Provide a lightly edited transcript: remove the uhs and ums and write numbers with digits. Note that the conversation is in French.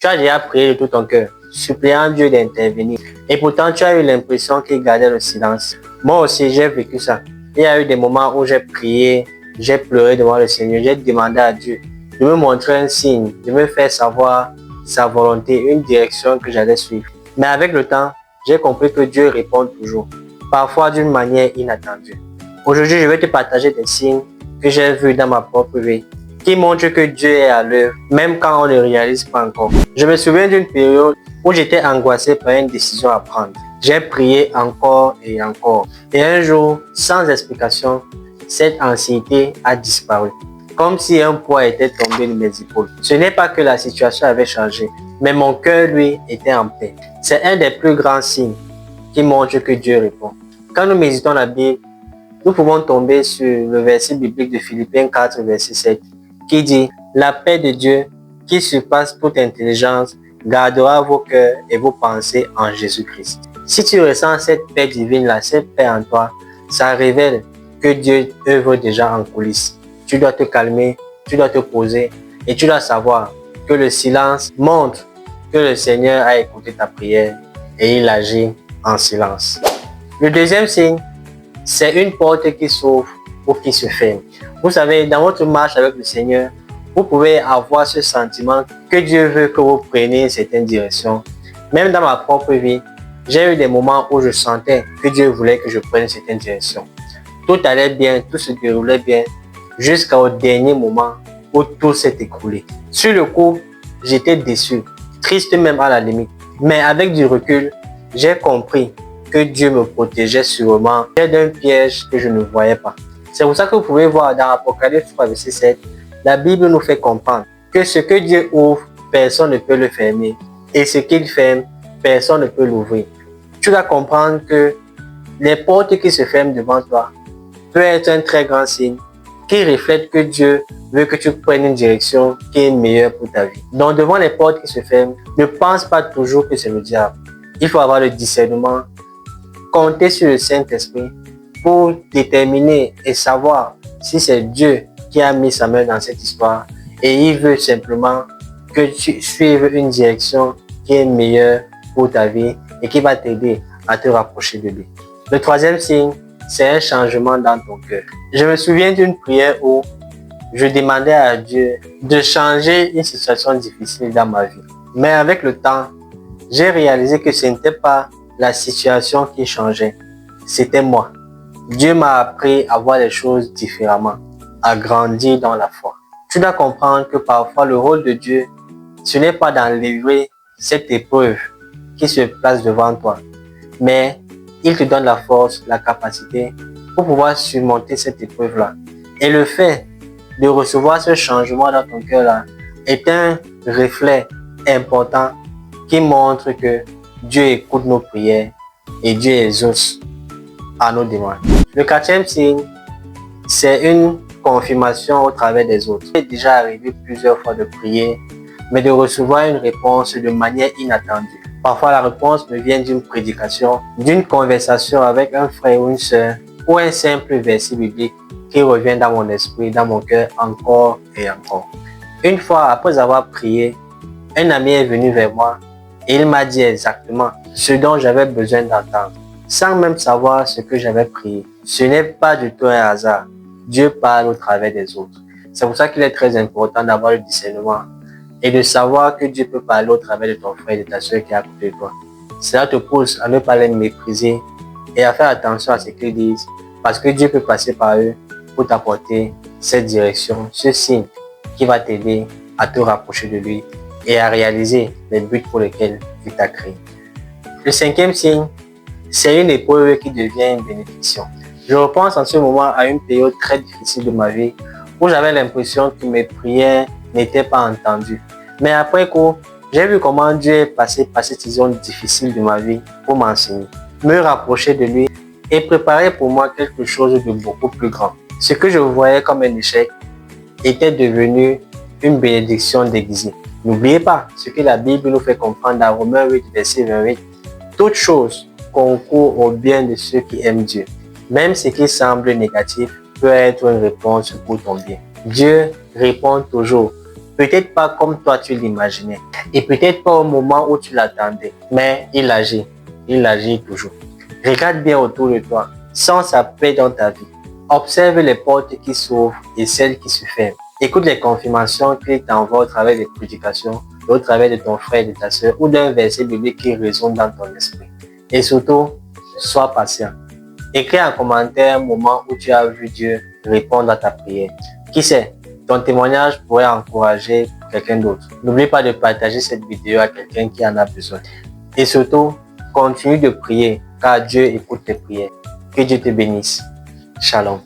Tu as déjà prié de tout ton cœur, suppliant Dieu d'intervenir. Et pourtant, tu as eu l'impression qu'il gardait le silence. Moi aussi, j'ai vécu ça. Il y a eu des moments où j'ai prié, j'ai pleuré devant le Seigneur, j'ai demandé à Dieu de me montrer un signe, de me faire savoir sa volonté, une direction que j'allais suivre. Mais avec le temps, j'ai compris que Dieu répond toujours, parfois d'une manière inattendue. Aujourd'hui, je vais te partager des signes que j'ai vus dans ma propre vie, qui montrent que Dieu est à l'œuvre, même quand on ne réalise pas encore. Je me souviens d'une période où j'étais angoissé par une décision à prendre. J'ai prié encore et encore. Et un jour, sans explication, cette anxiété a disparu. Comme si un poids était tombé de mes épaules. Ce n'est pas que la situation avait changé, mais mon cœur, lui, était en paix. C'est un des plus grands signes qui montre que Dieu répond. Quand nous méditons la Bible, nous pouvons tomber sur le verset biblique de Philippiens 4, verset 7, qui dit « La paix de Dieu, qui surpasse toute intelligence, gardera vos cœurs et vos pensées en Jésus-Christ. » Si tu ressens cette paix divine-là, cette paix en toi, ça révèle que Dieu œuvre déjà en coulisses. Tu dois te calmer, tu dois te poser et tu dois savoir que le silence montre que le Seigneur a écouté ta prière et il agit en silence. Le deuxième signe, c'est une porte qui s'ouvre ou qui se ferme. Vous savez, dans votre marche avec le Seigneur, vous pouvez avoir ce sentiment que Dieu veut que vous preniez certaines directions. Même dans ma propre vie, j'ai eu des moments où je sentais que Dieu voulait que je prenne certaines directions. Tout allait bien, tout se déroulait bien, jusqu'au dernier moment où tout s'est écroulé. Sur le coup, j'étais déçu, triste même à la limite. Mais avec du recul, j'ai compris que Dieu me protégeait sûrement d'un piège que je ne voyais pas. C'est pour ça que vous pouvez voir dans Apocalypse 3, verset 7, la Bible nous fait comprendre que ce que Dieu ouvre, personne ne peut le fermer. Et ce qu'il ferme, personne ne peut l'ouvrir. Tu dois comprendre que les portes qui se ferment devant toi peuvent être un très grand signe qui reflète que Dieu veut que tu prennes une direction qui est meilleure pour ta vie. Donc devant les portes qui se ferment, ne pense pas toujours que c'est le diable. Il faut avoir le discernement, compter sur le Saint-Esprit pour déterminer et savoir si c'est Dieu qui a mis sa main dans cette histoire et il veut simplement que tu suives une direction qui est meilleure pour ta vie et qui va t'aider à te rapprocher de lui. Le troisième signe, c'est un changement dans ton cœur. Je me souviens d'une prière où je demandais à Dieu de changer une situation difficile dans ma vie. Mais avec le temps, j'ai réalisé que ce n'était pas la situation qui changeait, c'était moi. Dieu m'a appris à voir les choses différemment, à grandir dans la foi. Tu dois comprendre que parfois le rôle de Dieu, ce n'est pas d'enlever cette épreuve qui se place devant toi, mais il te donne la force, la capacité pour pouvoir surmonter cette épreuve-là. Et le fait de recevoir ce changement dans ton cœur-là est un reflet important qui montre que Dieu écoute nos prières et Dieu exauce à nos demandes. Le quatrième signe, c'est une confirmation au travers des autres. Il est déjà arrivé plusieurs fois de prier, mais de recevoir une réponse de manière inattendue. Parfois, la réponse me vient d'une prédication, d'une conversation avec un frère ou une sœur, ou un simple verset biblique qui revient dans mon esprit, dans mon cœur encore et encore. Une fois, après avoir prié, un ami est venu vers moi et il m'a dit exactement ce dont j'avais besoin d'entendre, sans même savoir ce que j'avais prié. Ce n'est pas du tout un hasard. Dieu parle au travers des autres. C'est pour ça qu'il est très important d'avoir le discernement et de savoir que Dieu peut parler au travers de ton frère et de ta soeur qui est à côté de toi. Cela te pousse à ne pas les mépriser et à faire attention à ce qu'ils disent, parce que Dieu peut passer par eux pour t'apporter cette direction, ce signe qui va t'aider à te rapprocher de lui et à réaliser les buts pour lesquels il t'a créé. Le cinquième signe, c'est une épreuve qui devient une bénédiction. Je repense en ce moment à une période très difficile de ma vie où j'avais l'impression que mes prières n'étaient pas entendues. Mais après coup, j'ai vu comment Dieu est passé par cette saison difficile de ma vie pour m'enseigner, me rapprocher de lui et préparer pour moi quelque chose de beaucoup plus grand. Ce que je voyais comme un échec était devenu une bénédiction déguisée. N'oubliez pas ce que la Bible nous fait comprendre dans Romains 8, verset 28. Toute chose concourt au bien de ceux qui aiment Dieu. Même ce qui semble négatif peut être une réponse pour ton bien. Dieu répond toujours Peut-être pas comme toi tu l'imaginais. Et peut-être pas au moment où tu l'attendais. Mais il agit. Il agit toujours. Regarde bien autour de toi. Sens sa paix dans ta vie. Observe les portes qui s'ouvrent et celles qui se ferment. Écoute les confirmations qu'il t'envoie au travers des prédications, au travers de ton frère et de ta soeur ou d'un verset biblique qui résonne dans ton esprit. Et surtout, sois patient. Écris en commentaire un moment où tu as vu Dieu répondre à ta prière. Qui sait, ton témoignage pourrait encourager quelqu'un d'autre. N'oublie pas de partager cette vidéo à quelqu'un qui en a besoin. Et surtout, continue de prier car Dieu écoute tes prières. Que Dieu te bénisse. Shalom.